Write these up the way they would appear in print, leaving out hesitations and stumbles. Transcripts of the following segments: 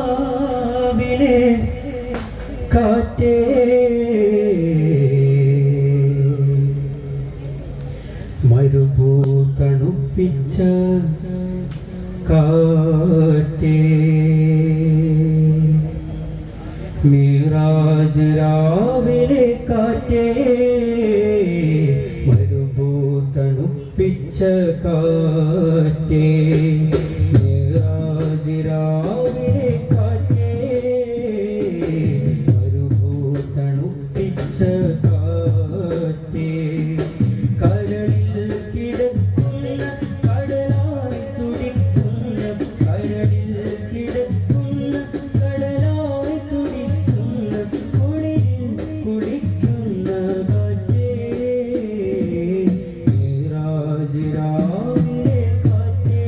രാവിലെ കാറ്റേ മരുഭൂ തണുപ്പിച്ച കാറ്റേ മിറാജ് രാവിലെ കാറ്റേ മരുഭൂ തണുപ്പിച്ച കാറ്റേ മിറാജ് രാവിലെ കാറ്റേ മരുഭൂ തണുപ്പിച്ച കാറ്റേ കരളിൽ കിടക്കുന്ന കടലായി തുടിക്കുന്ന കരളിൽ കിടക്കുന്ന കടലായി തുടിക്കുന്ന കുളിരിൽ കുളിക്കുന്ന കാറ്റേ മിറാജ് രാവിലെ കാറ്റേ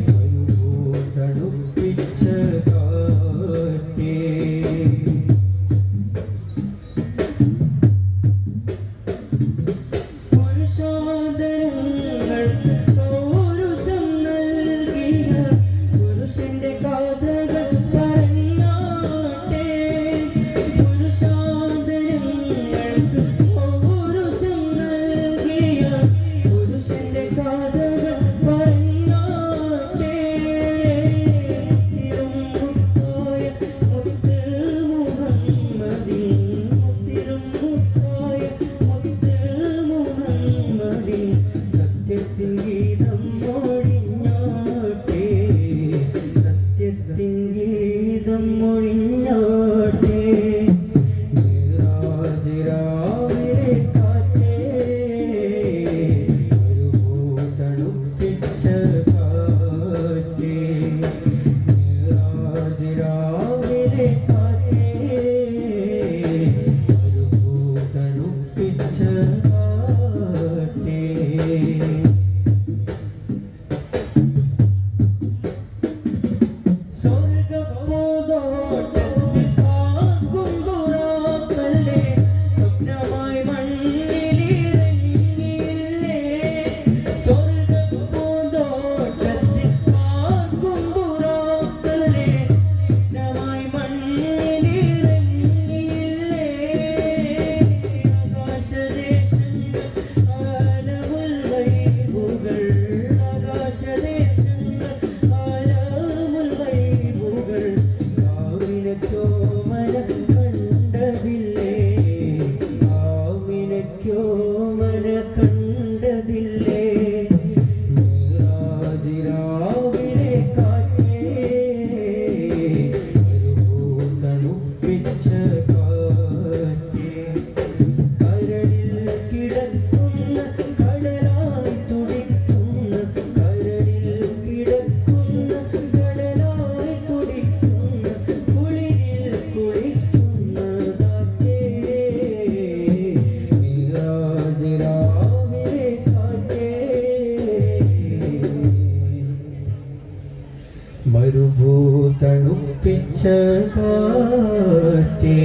മരുഭൂ തണുപ്പിച്ച കാറ്റേ പുരുഷാദരങ്ങൾക്ക് പൗരുഷം നൽകിയ പുരുഷന്റെ കഥകൾ പറഞ്ഞാട്ടെ പുരുഷാദരങ്ങൾക്ക് പൗരുഷം നൽകിയ പുരുഷന്റെ കഥകൾ പറഞ്ഞാട്ടെ തിരുമുത്തായ മുത്ത് മുഹമ്മദിൻ തിരുമുത്തായ മുത്ത് മുഹമ്മദിൻ സത്യത്തിൻ ഗീതം മൊഴിഞ്ഞാട്ടെ സത്യത്തിൻ ഗീതം മൊഴിഞ്ഞാട്ടെ മിറാജ് രാവിലെ കാറ്റേ മരുഭൂ തണുപ്പിച്ച കാറ്റേ മിറാജ് രാവിലെ കാറ്റേ മരുഭൂ തണുപ്പിച്ച കാറ്റേ സ്വർഗ്ഗപ്പൂന്തോട്ടത്തിൽ പാർക്കും പുറാക്കളെ സ്വപ്നമായി മണ്ണിലിറങ്ങിയില്ലേ സ്വർഗ്ഗപ്പൂന്തോട്ടത്തിൽ പാർക്കും പുറാക്കളെ സ്വപ്നമായി മണ്ണിലിറങ്ങിയില്ലേ ആകാശദേശങ്ങൾ ആലമുൽ ഗൈബുകൾ ആകാശദേശങ്ങൾ ആലമുൽ ഗൈബുകൾ ആമിനക്കോ മന കണ്ടതില്ലേ ആമിനക്കോ മന കണ്ടതില്ലേ മിറാജ് രാവിലെ കാറ്റേ മരുഭൂ തണുപ്പിച്ച കാറ്റേ കരളിൽ കിടക്കുന്ന കടലായി തുടിക്കുന്ന കരളിൽ കിടക്കുന്ന കടലായി തുടിക്കുന്ന കുളിരിൽ കുളിക്കുന്ന കാറ്റേ മിറാജ് രാവിലെ കാറ്റേ മരുഭൂ തണുപ്പിച്ച കാറ്റേ